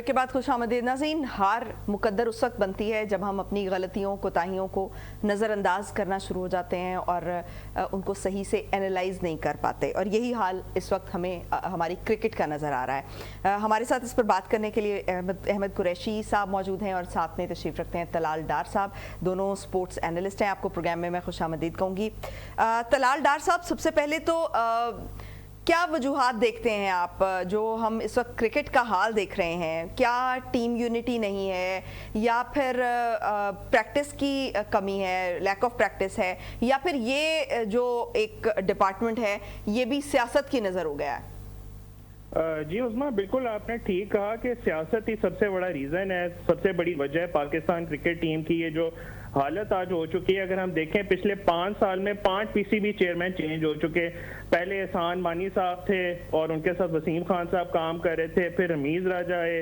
के बाद खुशामदीद नाज़रीन। हार मुकद्दर उस वक्त बनती है जब हम अपनी गलतियों कोताहियों को नज़रअंदाज करना शुरू हो जाते हैं और उनको सही से एनालाइज नहीं कर पाते, और यही हाल इस वक्त हमें हमारी क्रिकेट का नज़र आ रहा है। हमारे साथ इस पर बात करने के लिए अहमद कुरैशी साहब मौजूद हैं और साथ में तशरीफ़ रखते हैं तलाल डार साहब, दोनों स्पोर्ट्स एनालिस्ट हैं। आपको प्रोग्राम में मैं खुशामदीद कहूँगी। तलाल डार साहब, सबसे पहले तो क्या वजूहात देखते हैं आप जो हम इस वक्त क्रिकेट का हाल देख रहे हैं? क्या टीम यूनिटी नहीं है, या फिर प्रैक्टिस की कमी है, लैक ऑफ प्रैक्टिस है, या फिर ये जो एक डिपार्टमेंट है ये भी सियासत की नज़र हो गया है? जी उस्मा, बिल्कुल आपने ठीक कहा कि सियासत ही सबसे बड़ा रीज़न है, सबसे बड़ी वजह है पाकिस्तान क्रिकेट टीम की ये जो हालत आज हो चुकी है। अगर हम देखें पिछले 5 साल में 5 पीसीबी चेयरमैन चेंज हो चुके। पहले एहसान मानी साहब थे और उनके साथ वसीम खान साहब काम कर रहे थे, फिर रमीज़ राजा आए,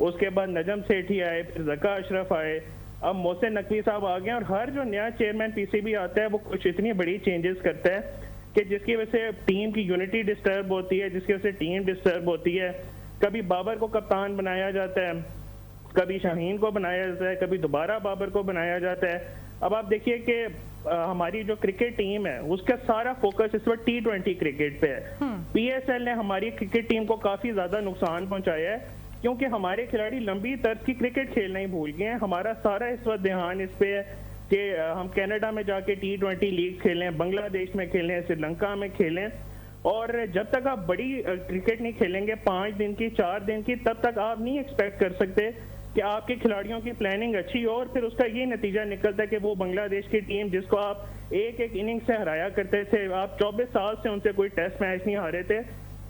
उसके बाद नजम सेठी आए, फिर ज़का अशरफ आए, अब मोहसिन नकवी साहब आ गए। और हर जो नया चेयरमैन पीसीबी आता है वो कुछ इतनी बड़ी चेंजेस करता है कि जिसकी वजह से टीम की यूनिटी डिस्टर्ब होती है, जिसकी वजह से टीम डिस्टर्ब होती है। कभी बाबर को कप्तान बनाया जाता है, कभी शाहीन को बनाया जाता है, कभी दोबारा बाबर को बनाया जाता है। अब आप देखिए कि हमारी जो क्रिकेट टीम है उसका सारा फोकस इस वक्त T20 क्रिकेट पे है। पीएसएल ने हमारी क्रिकेट टीम को काफी ज्यादा नुकसान पहुंचाया है क्योंकि हमारे खिलाड़ी लंबी तर्ज की क्रिकेट खेलना ही भूल गए हैं। हमारा सारा इस वक्त ध्यान इस पे है कि हम कनाडा में जाके T20 लीग खेलें, बांग्लादेश में खेलें, श्रीलंका में खेलें। और जब तक आप बड़ी क्रिकेट नहीं खेलेंगे 5 दिन की 4 दिन की, तब तक आप नहीं एक्सपेक्ट कर सकते कि आपके खिलाड़ियों की प्लानिंग अच्छी हो। और फिर उसका ये नतीजा निकलता है कि वो बांग्लादेश की टीम जिसको आप एक एक इनिंग से हराया करते थे, आप 24 साल से उनसे कोई टेस्ट मैच नहीं हारे थे।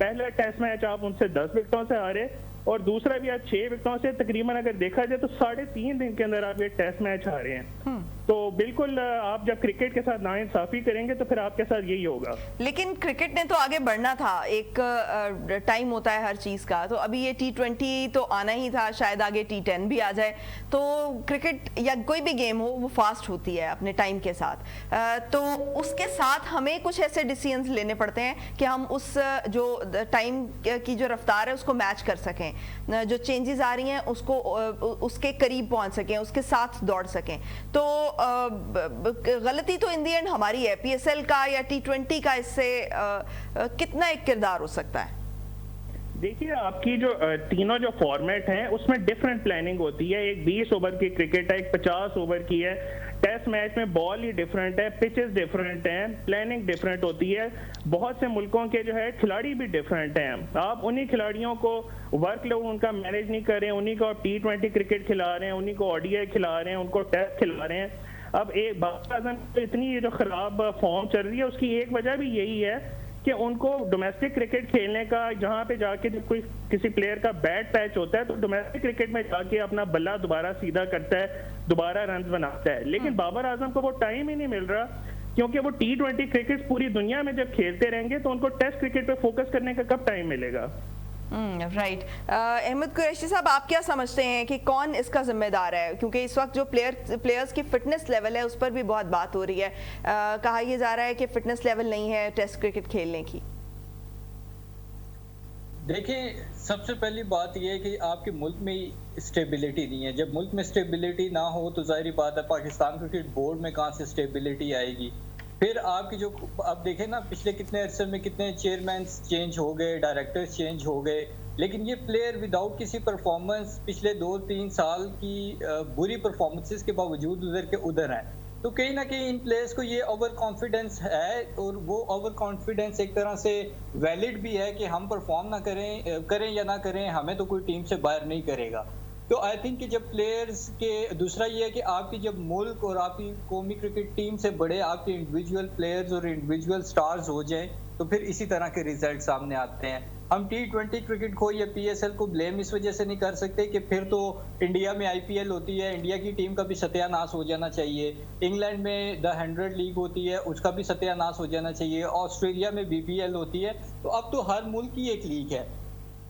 पहला टेस्ट मैच आप उनसे 10 विकेटों से हारे और दूसरा भी आप 6 विकेटों से। तकरीबन अगर देखा जाए तो 3.5 दिन के अंदर आप ये टेस्ट मैच हारे हैं। तो बिल्कुल आप जब क्रिकेट के साथ नाइंसाफी करेंगे तो फिर आपके साथ यही होगा। लेकिन क्रिकेट ने तो आगे बढ़ना था, एक टाइम होता है हर चीज़ का। तो अभी ये T20 तो आना ही था, शायद आगे T10 भी आ जाए। तो क्रिकेट या कोई भी गेम हो वो फास्ट होती है अपने टाइम के साथ, तो उसके साथ हमें कुछ ऐसे डिसीजंस लेने पड़ते हैं कि हम उस जो टाइम की जो रफ्तार है उसको मैच कर सकें, जो चेंजेस आ रही हैं उसको उसके करीब पहुंच सकें, उसके साथ दौड़ सकें। तो गलती तो इन दी एंड हमारी है। पीएसएल का या T20 का इससे कितना एक किरदार हो सकता है? देखिए, आपकी जो तीनों जो फॉर्मेट हैं उसमें डिफरेंट प्लानिंग होती है। एक 20 ओवर की क्रिकेट है, एक 50 ओवर की है। टेस्ट मैच में बॉल ही डिफरेंट है, पिचेस डिफरेंट हैं, प्लानिंग डिफरेंट होती है। बहुत से मुल्कों के जो है खिलाड़ी भी डिफरेंट हैं। आप उन्हीं खिलाड़ियों को वर्कलोड उनका मैनेज नहीं कर रहे हैं, उन्हीं को आप T20 क्रिकेट खिला रहे हैं, उन्हीं को ODI खिला रहे हैं, उनको टेस्ट खिला रहे हैं। अब एक बाबर आजम को इतनी ये जो खराब फॉर्म चल रही है उसकी एक वजह भी यही है कि उनको डोमेस्टिक क्रिकेट खेलने का, जहां पे जाके जब कोई किसी प्लेयर का बैड पैच होता है तो डोमेस्टिक क्रिकेट में जाके अपना बल्ला दोबारा सीधा करता है, दोबारा रन बनाता है। लेकिन बाबर आजम को वो टाइम ही नहीं मिल रहा क्योंकि वो T20 क्रिकेट पूरी दुनिया में जब खेलते रहेंगे तो उनको टेस्ट क्रिकेट पे फोकस करने का कब टाइम मिलेगा? राइट। अहमद कुरैशी साहब, आप क्या समझते हैं कि कौन इसका जिम्मेदार है? क्योंकि इस वक्त जो प्लेयर्स की फिटनेस लेवल है उस पर भी बहुत बात हो रही है। कहा यह जा रहा है कि फिटनेस लेवल नहीं है टेस्ट क्रिकेट खेलने की। देखिए, सबसे पहली बात यह है कि आपके मुल्क में स्टेबिलिटी नहीं है। जब मुल्क में स्टेबिलिटी ना हो तो जाहिर बात है पाकिस्तान क्रिकेट बोर्ड में कहाँ से स्टेबिलिटी आएगी। फिर आपकी जो आप देखें ना, पिछले कितने अरसे में कितने चेयरमैन चेंज हो गए, डायरेक्टर्स चेंज हो गए, लेकिन ये प्लेयर विदाउट किसी परफॉर्मेंस पिछले 2-3 साल की बुरी परफॉर्मेंसेस के बावजूद उधर के उधर हैं। तो कहीं ना कहीं इन प्लेयर्स को ये ओवर कॉन्फिडेंस है और वो ओवर कॉन्फिडेंस एक तरह से वैलिड भी है कि हम परफॉर्म ना करें या ना करें, हमें तो कोई टीम से बाहर नहीं करेगा। तो आई थिंक कि जब प्लेयर्स के दूसरा ये है कि आपकी जब मुल्क और आपकी कौमी क्रिकेट टीम से बड़े आपके इंडिविजुअल प्लेयर्स और इंडिविजुअल स्टार्स हो जाएं तो फिर इसी तरह के रिजल्ट सामने आते हैं। हम T20 क्रिकेट को या PSL को ब्लेम इस वजह से नहीं कर सकते कि फिर तो इंडिया में IPL होती है, इंडिया की टीम का भी सत्यानाश हो जाना चाहिए। इंग्लैंड में द 100 लीग होती है, उसका भी सत्यानाश हो जाना चाहिए। ऑस्ट्रेलिया में BPL होती है। तो अब तो हर मुल्क की एक लीग है।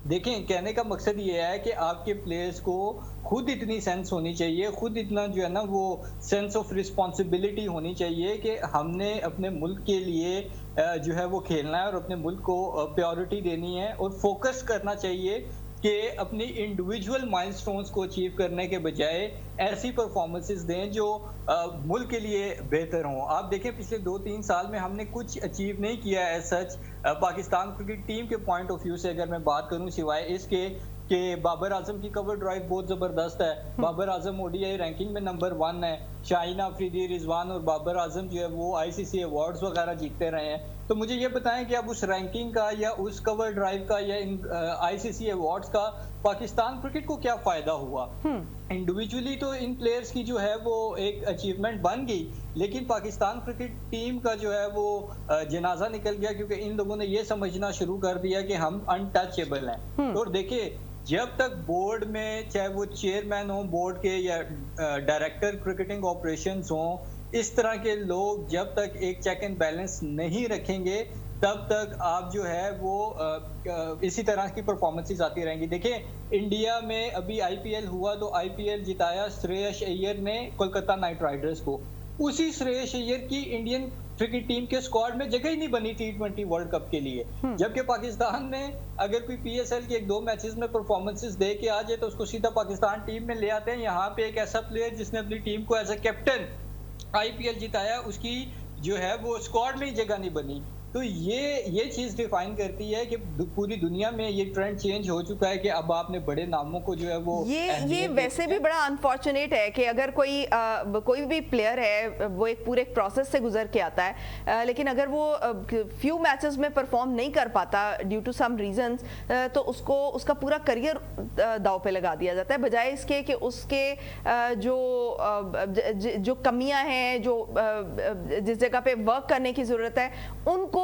देखें, कहने का मकसद ये है कि आपके प्लेयर्स को खुद इतनी सेंस होनी चाहिए, खुद इतना जो है ना वो सेंस ऑफ रिस्पॉन्सिबिलिटी होनी चाहिए कि हमने अपने मुल्क के लिए जो है वो खेलना है और अपने मुल्क को प्रायोरिटी देनी है और फोकस करना चाहिए कि अपनी इंडिविजुअल माइलस्टोन्स को अचीव करने के बजाय ऐसी परफॉर्मेंसेस दें जो मुल्क के लिए बेहतर हों। आप देखें पिछले 2-3 साल में हमने कुछ अचीव नहीं किया है सच पाकिस्तान क्रिकेट टीम के पॉइंट ऑफ व्यू से अगर मैं बात करूं, सिवाय इसके कि बाबर आजम की कवर ड्राइव बहुत जबरदस्त है। बाबर आजम ओडीआई रैंकिंग में नंबर 1 है। शाहीन अफरीदी, रिजवान और बाबर आजम जो है वो आईसीसी अवार्ड्स वगैरह जीतते रहे हैं। तो मुझे ये बताएं कि अब उस रैंकिंग का या उस कवर ड्राइव का या इन आईसीसी अवार्ड्स का पाकिस्तान क्रिकेट को क्या फायदा हुआ? इंडिविजुअली तो इन प्लेयर्स की जो है वो एक अचीवमेंट बन गई, लेकिन पाकिस्तान क्रिकेट टीम का जो है वो जनाजा निकल गया, क्योंकि इन लोगों ने ये समझना शुरू कर दिया कि हम अनटचेबल हैं। और देखिए, जब तक बोर्ड में, चाहे वो चेयरमैन हो बोर्ड के या डायरेक्टर क्रिकेटिंग ऑपरेशंस हो, इस तरह के लोग जब तक एक चेक एंड बैलेंस नहीं रखेंगे तब तक आप जो है वो इसी तरह की परफॉर्मेंसेस आती रहेंगी। देखिए, इंडिया में अभी आईपीएल हुआ तो आईपीएल जिताया श्रेयस अय्यर ने कोलकाता नाइट राइडर्स को। उसी श्रेयस अय्यर की इंडियन क्रिकेट टीम के स्क्वाड में जगह ही नहीं बनी T20 वर्ल्ड कप के लिए, जबकि पाकिस्तान में अगर कोई पीएसएल के 1-2 मैचेस में परफॉर्मेंसेस दे के आ जाए तो उसको सीधा पाकिस्तान टीम में ले आते हैं। यहाँ पे एक ऐसा प्लेयर जिसने अपनी टीम को एज ए कैप्टन आईपीएल जिताया, उसकी जो है वो स्क्वाड में ही जगह नहीं बनी। तो ये चीज डिफाइन करती है कि पूरी दुनिया में ये ट्रेंड चेंज हो चुका है कि अब आपने बड़े नामों को जो है वो ये वैसे भी बड़ा अनफॉर्चुनेट है कि अगर कोई भी प्लेयर है वो एक पूरे प्रोसेस से गुजर के आता है, लेकिन अगर वो फ्यू मैचेस में परफॉर्म नहीं कर पाता ड्यू टू सम रीजंस, तो उसको उसका पूरा करियर दांव पे लगा दिया जाता है, बजाय इसके कि उसके जो कमियां हैं, जो जिस जगह पे वर्क करने की जरूरत है, उनको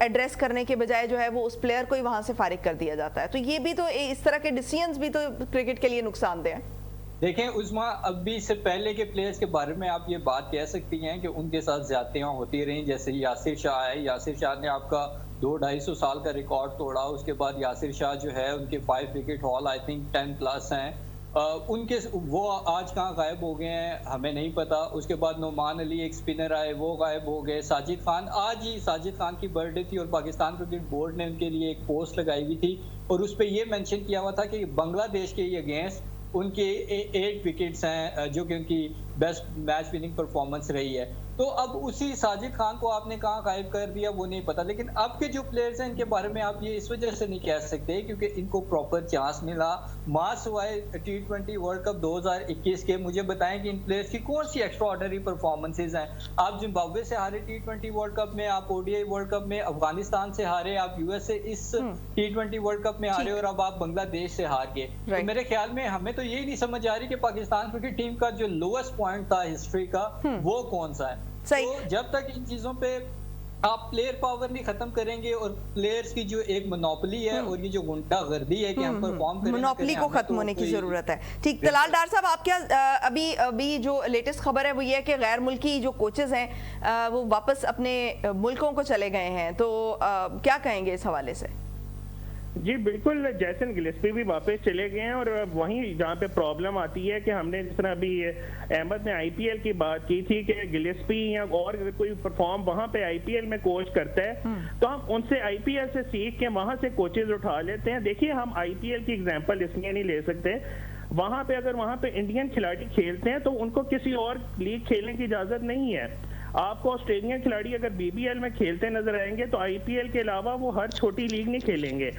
एड्रेस करने के बजाय जो है वो उस प्लेयर को ही वहां से फारिग कर दिया जाता है। तो ये भी तो इस तरह के डिसीजंस भी तो क्रिकेट के लिए नुकसानदेह हैं। देखें उस्मा, अभी से पहले के प्लेयर्स के बारे में आप ये बात कह सकती हैं कि उनके साथ ज्यादतियां होती रही, जैसे यासिर शाह है। यासिर शाह ने आपका 200-250 साल का रिकॉर्ड तोड़ा। उसके बाद यासिर शाह जो है उनके 5 विकेट हॉल आई थिंक 10+ हैं। उनके वो आज कहाँ गायब हो गए हैं हमें नहीं पता। उसके बाद नोमान अली एक स्पिनर आए, वो गायब हो गए। साजिद खान, आज ही साजिद खान की बर्थडे थी और पाकिस्तान क्रिकेट बोर्ड ने उनके लिए एक पोस्ट लगाई हुई थी और उस पर यह मेंशन किया हुआ था कि बांग्लादेश के अगेंस्ट उनके 8 विकेट्स हैं जो कि उनकी बेस्ट मैच विनिंग परफॉर्मेंस रही है। तो अब उसी साजिद खान को आपने कहाँ गायब कर दिया वो नहीं पता। लेकिन अब के जो प्लेयर्स हैं इनके बारे में आप ये इस वजह से नहीं कह सकते क्योंकि इनको प्रॉपर चांस मिला। मास हुआ है T20 वर्ल्ड कप 2021 के। मुझे बताएं कि इन प्लेयर्स की कौन सी एक्स्ट्रा ऑर्डिनरी परफॉर्मेंसेज हैं। आप जिम्बाब्वे से हारे T20 वर्ल्ड कप में, आप ओडीआई वर्ल्ड कप में अफगानिस्तान से हारे, आप यूएस से इस T20 वर्ल्ड कप में हारे और अब आप बांग्लादेश से हार गए। तो मेरे ख्याल में हमें तो यही नहीं समझ आ रही कि पाकिस्तान क्रिकेट टीम का जो लोएस्ट पॉइंट था हिस्ट्री का वो कौन सा है। तो जब तक इन चीजों पे आप प्लेयर पावर नहीं खत्म करेंगे और प्लेयर्स की जो एक मोनोपोली है और ये जो गुंडागर्दी है कि हम परफॉर्म करें, मोनोपोली को खत्म होने की जरूरत है। ठीक, तलाल डार साहब, आप क्या अभी जो लेटेस्ट खबर है वो ये है कि गैर मुल्की जो कोचेस हैं वो वापस अपने मुल्कों को चले गए हैं, तो क्या कहेंगे इस हवाले से? जी बिल्कुल, जैसन गिलेस्पी भी वापस चले गए हैं और वहीं जहाँ पे प्रॉब्लम आती है कि हमने जिस तरह अभी अहमद ने आईपीएल की बात की थी कि गिलेस्पी या और कोई परफॉर्म वहाँ पे आईपीएल में कोच करता है तो हम उनसे आईपीएल से सीख के वहाँ से कोचेज उठा लेते हैं। देखिए, हम आईपीएल की एग्जांपल इसलिए नहीं ले सकते, वहाँ पे अगर वहाँ पे इंडियन खिलाड़ी खेलते हैं तो उनको किसी और लीग खेलने की इजाजत नहीं है। आपको ऑस्ट्रेलियन खिलाड़ी अगर बीबीएल में खेलते नजर आएंगे तो आईपीएल के अलावा वो हर छोटी लीग नहीं खेलेंगे।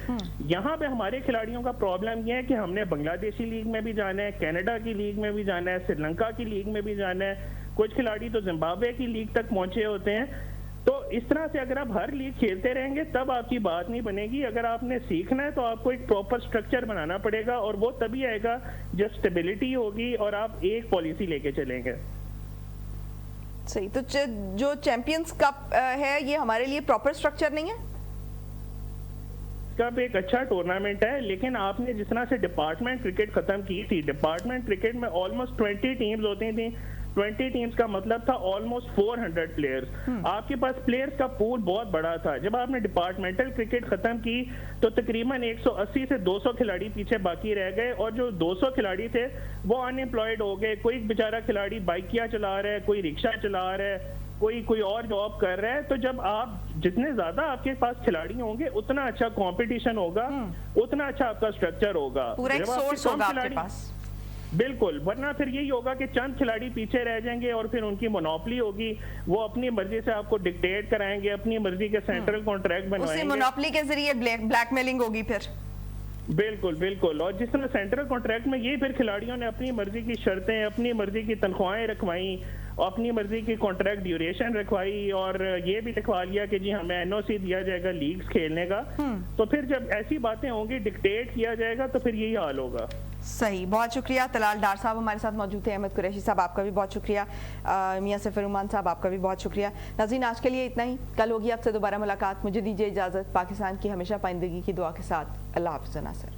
यहाँ पे हमारे खिलाड़ियों का प्रॉब्लम ये है कि हमने बांग्लादेशी लीग में भी जाना है, कनाडा की लीग में भी जाना है, श्रीलंका की लीग में भी जाना है, कुछ खिलाड़ी तो जिम्बाब्वे की लीग तक पहुंचे होते हैं। तो इस तरह से अगर आप हर लीग खेलते रहेंगे तब आपकी बात नहीं बनेगी। अगर आपने सीखना है तो आपको एक प्रॉपर स्ट्रक्चर बनाना पड़ेगा और वो तभी आएगा जब स्टेबिलिटी होगी और आप एक पॉलिसी लेके चलेंगे। सही, तो जो चैंपियंस कप है ये हमारे लिए प्रॉपर स्ट्रक्चर नहीं है? कप एक अच्छा टूर्नामेंट है, लेकिन आपने जिस तरह से डिपार्टमेंट क्रिकेट खत्म की थी, डिपार्टमेंट क्रिकेट में ऑलमोस्ट 20 टीम्स होती थी। 20 टीम्स का मतलब था ऑलमोस्ट 400 प्लेयर्स। आपके पास प्लेयर्स का पूल बहुत बड़ा था। जब आपने डिपार्टमेंटल क्रिकेट खत्म की तो तकरीबन 180 से 200 खिलाड़ी पीछे बाकी रह गए और जो 200 खिलाड़ी थे वो अनएम्प्लॉयड हो गए। कोई बेचारा खिलाड़ी बाइकियां चला रहा है, कोई रिक्शा चला रहा है, कोई और जॉब कर रहा है, तो जब आप जितने ज्यादा आपके पास खिलाड़ी होंगे उतना अच्छा कंपटीशन होगा, उतना अच्छा आपका स्ट्रक्चर होगा, पूरा एक सोर्स होगा आपके पास। बिल्कुल, वरना फिर यही होगा कि चंद खिलाड़ी पीछे रह जाएंगे और फिर उनकी मोनोपोली होगी, वो अपनी मर्जी से आपको डिक्टेट कराएंगे, अपनी मर्जी के सेंट्रल कॉन्ट्रैक्ट बनवाएंगे, उसी मोनोपोली के जरिए ब्लैकमेलिंग होगी फिर। बिल्कुल बिल्कुल। और जिस तरह सेंट्रल कॉन्ट्रैक्ट में ये फिर खिलाड़ियों ने अपनी मर्जी की शर्तें, अपनी मर्जी की तनख्वाहें रखवाई, अपनी मर्जी की कॉन्ट्रैक्ट ड्यूरेशन रखवाई, और ये भी लिखवा लिया कि जी हमें एनओसी दिया जाएगा लीग्स खेलने का। तो फिर जब ऐसी बातें होंगी, डिक्टेट किया जाएगा, तो फिर यही हाल होगा। सही, बहुत शुक्रिया। तलाल डार साहब हमारे साथ मौजूद थे। अहमद कुरैशी साहब आपका भी बहुत शुक्रिया। मियां सफर रहमान साहब आपका भी बहुत शुक्रिया। नाज़रीन, आज के लिए इतना ही। कल होगी आपसे दोबारा मुलाकात। मुझे दीजिए इजाज़त। पाकिस्तान की हमेशा पाइंदगी की दुआ के साथ। अल्लाह हाफ़िज़ नासिर।